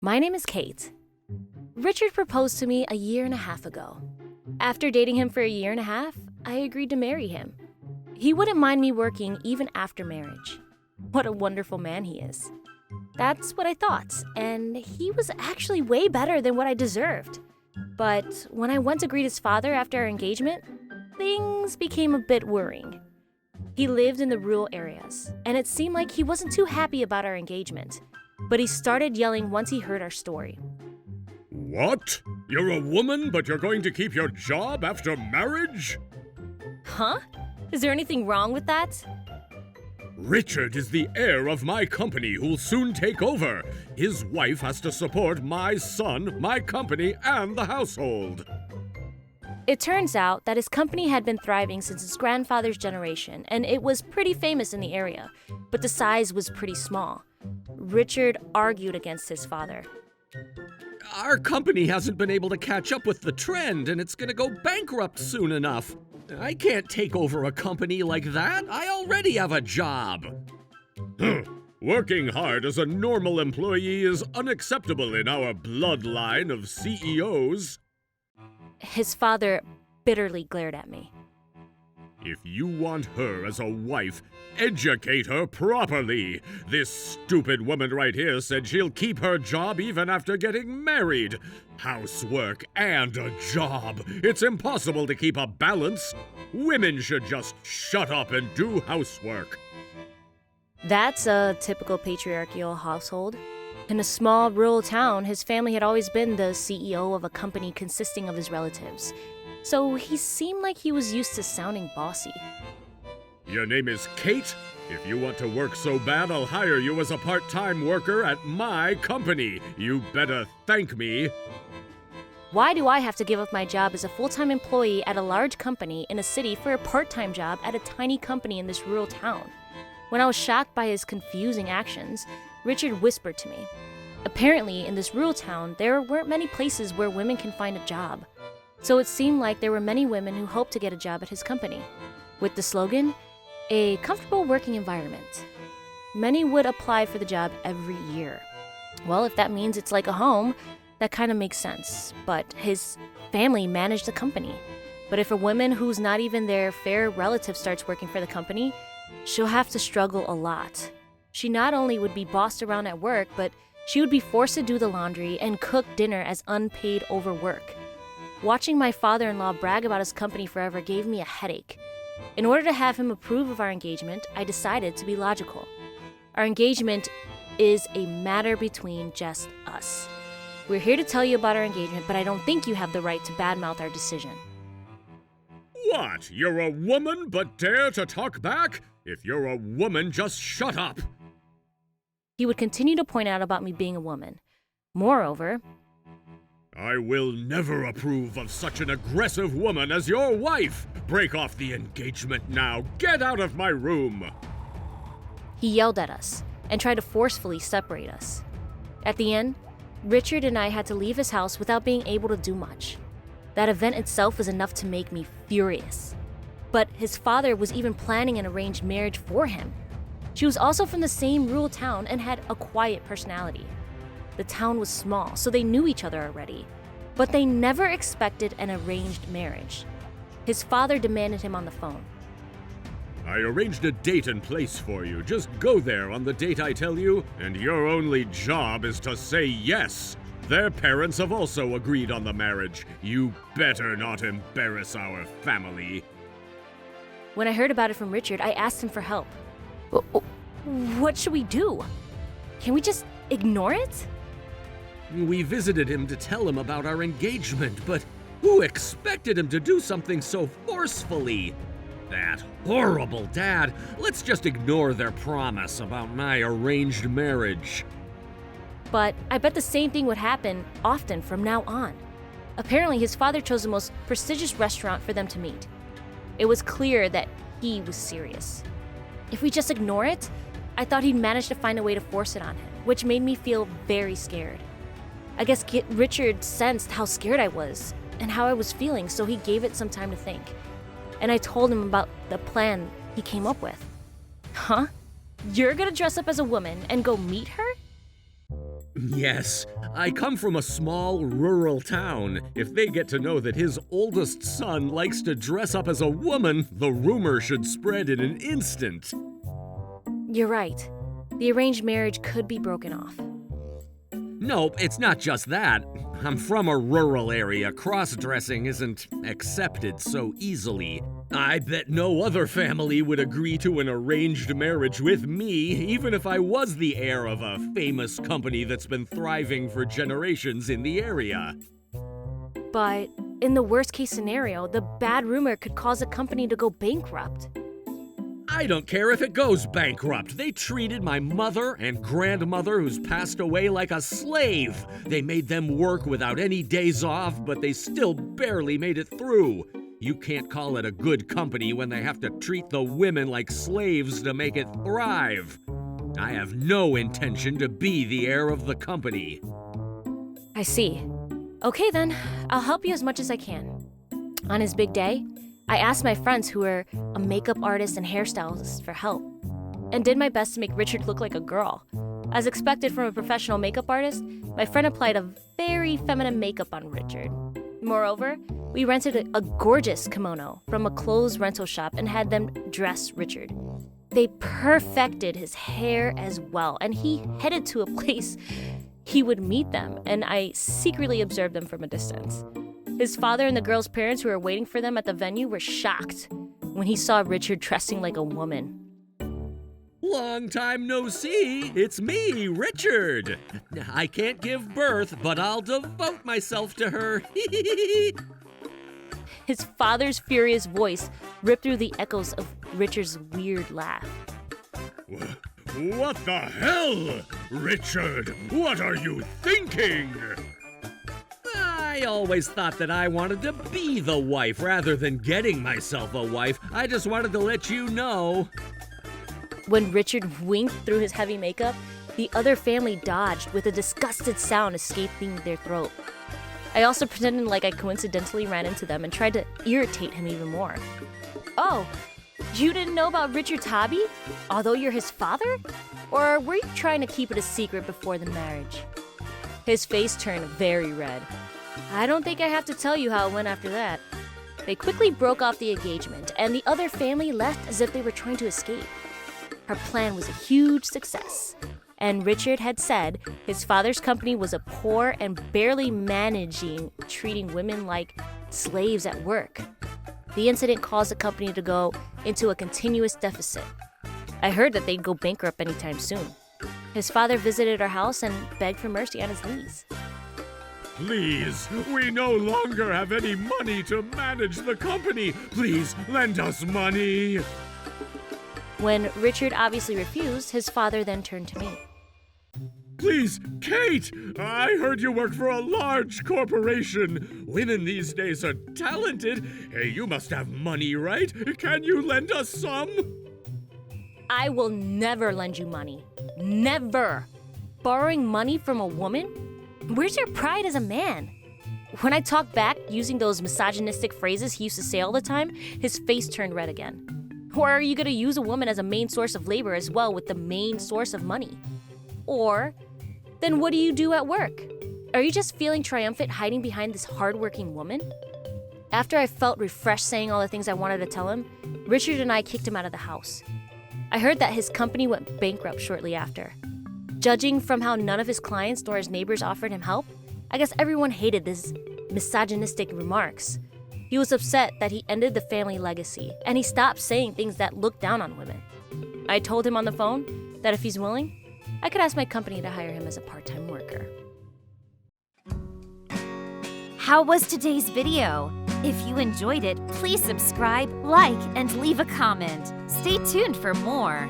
My name is Kate. Richard proposed to me a year and a half ago. After dating him for a year and a half, I agreed to marry him. He wouldn't mind me working even after marriage. What a wonderful man he is. That's what I thought, and he was actually way better than what I deserved. But when I went to greet his father after our engagement, things became a bit worrying. He lived in the rural areas, and it seemed like he wasn't too happy about our engagement. But he started yelling once he heard our story. What? You're a woman, but you're going to keep your job after marriage? Huh? Is there anything wrong with that? Richard is the heir of my company who'll soon take over. His wife has to support my son, my company, and the household. It turns out that his company had been thriving since his grandfather's generation, and it was pretty famous in the area, but the size was pretty small. Richard argued against his father. Our company hasn't been able to catch up with the trend, and it's gonna go bankrupt soon enough. I can't take over a company like that. I already have a job. Working hard as a normal employee is unacceptable in our bloodline of CEOs. His father bitterly glared at me. If you want her as a wife, educate her properly. This stupid woman right here said she'll keep her job even after getting married. Housework and a job. It's impossible to keep a balance. Women should just shut up and do housework. That's a typical patriarchal household. In a small rural town, his family had always been the CEO of a company consisting of his relatives. So he seemed like he was used to sounding bossy. Your name is Kate? If you want to work so bad, I'll hire you as a part-time worker at my company. You better thank me. Why do I have to give up my job as a full-time employee at a large company in a city for a part-time job at a tiny company in this rural town? When I was shocked by his confusing actions, Richard whispered to me. Apparently, in this rural town, there weren't many places where women can find a job. So it seemed like there were many women who hoped to get a job at his company. With the slogan, "A comfortable working environment." Many would apply for the job every year. Well, if that means it's like a home, that kind of makes sense. But his family managed the company. But if a woman who's not even their fair relative starts working for the company, she'll have to struggle a lot. She not only would be bossed around at work, but she would be forced to do the laundry and cook dinner as unpaid overwork. Watching my father-in-law brag about his company forever gave me a headache. In order to have him approve of our engagement, I decided to be logical. Our engagement is a matter between just us. We're here to tell you about our engagement, but I don't think you have the right to badmouth our decision. What? You're a woman but dare to talk back? If you're a woman, just shut up. He would continue to point out about me being a woman. Moreover, I will never approve of such an aggressive woman as your wife. Break off the engagement now. Get out of my room. he yelled at us and tried to forcefully separate us. At the end, Richard and I had to leave his house without being able to do much. That event itself was enough to make me furious. But his father was even planning an arranged marriage for him. She was also from the same rural town and had a quiet personality. The town was small, so they knew each other already. But they never expected an arranged marriage. His father demanded him on the phone. I arranged a date and place for you. Just go there on the date I tell you, and your only job is to say yes. Their parents have also agreed on the marriage. You better not embarrass our family. When I heard about it from Richard, I asked him for help. What should we do? Can we just ignore it? We visited him to tell him about our engagement, but who expected him to do something so forcefully? That horrible dad. Let's just ignore their promise about my arranged marriage. But I bet the same thing would happen often from now on. Apparently, his father chose the most prestigious restaurant for them to meet. It was clear that he was serious. If we just ignore it, I thought he'd manage to find a way to force it on him, which made me feel very scared. I guess Richard sensed how scared I was and how I was feeling, so he gave it some time to think. And I told him about the plan he came up with. Huh? You're gonna dress up as a woman and go meet her? Yes, I come from a small rural town. If they get to know that his oldest son likes to dress up as a woman, the rumor should spread in an instant. You're right. The arranged marriage could be broken off. Nope, it's not just that. I'm from a rural area. Cross-dressing isn't accepted so easily. I bet no other family would agree to an arranged marriage with me, even if I was the heir of a famous company that's been thriving for generations in the area. But in the worst case scenario, the bad rumor could cause a company to go bankrupt. I don't care if it goes bankrupt. They treated my mother and grandmother, who's passed away, like a slave. They made them work without any days off, but they still barely made it through. You can't call it a good company when they have to treat the women like slaves to make it thrive. I have no intention to be the heir of the company. I see. Okay then, I'll help you as much as I can. On his big day, I asked my friends who were a makeup artist and hairstylist for help, and did my best to make Richard look like a girl. As expected from a professional makeup artist, my friend applied a very feminine makeup on Richard. Moreover, we rented a gorgeous kimono from a clothes rental shop and had them dress Richard. They perfected his hair as well, and he headed to a place he would meet them, and I secretly observed them from a distance. His father and the girl's parents who were waiting for them at the venue were shocked when he saw Richard dressing like a woman. Long time no see. It's me, Richard. I can't give birth, but I'll devote myself to her. His father's furious voice ripped through the echoes of Richard's weird laugh. What the hell? Richard, what are you thinking? I always thought that I wanted to be the wife rather than getting myself a wife. I just wanted to let you know. When Richard winked through his heavy makeup, the other family dodged with a disgusted sound escaping their throat. I also pretended like I coincidentally ran into them and tried to irritate him even more. Oh, you didn't know about Richard's hobby, although you're his father? Or were you trying to keep it a secret before the marriage? His face turned very red. I don't think I have to tell you how it went after that. They quickly broke off the engagement, and the other family left as if they were trying to escape. Her plan was a huge success, and Richard had said his father's company was a poor and barely managing, treating women like slaves at work. The incident caused the company to go into a continuous deficit. I heard that they'd go bankrupt anytime soon. His father visited our house and begged for mercy on his knees. Please, we no longer have any money to manage the company. Please, lend us money. When Richard obviously refused, his father then turned to me. Please, Kate, I heard you work for a large corporation. Women these days are talented. Hey, you must have money, right? Can you lend us some? I will never lend you money. Never. Borrowing money from a woman? Where's your pride as a man? When I talked back using those misogynistic phrases he used to say all the time, his face turned red again. Or are you going to use a woman as a main source of labor as well with the main source of money? Or, then what do you do at work? Are you just feeling triumphant hiding behind this hardworking woman? After I felt refreshed saying all the things I wanted to tell him, Richard and I kicked him out of the house. I heard that his company went bankrupt shortly after. Judging from how none of his clients nor his neighbors offered him help, I guess everyone hated his misogynistic remarks. He was upset that he ended the family legacy, and he stopped saying things that looked down on women. I told him on the phone that if he's willing, I could ask my company to hire him as a part-time worker. How was today's video? If you enjoyed it, please subscribe, like, and leave a comment. Stay tuned for more.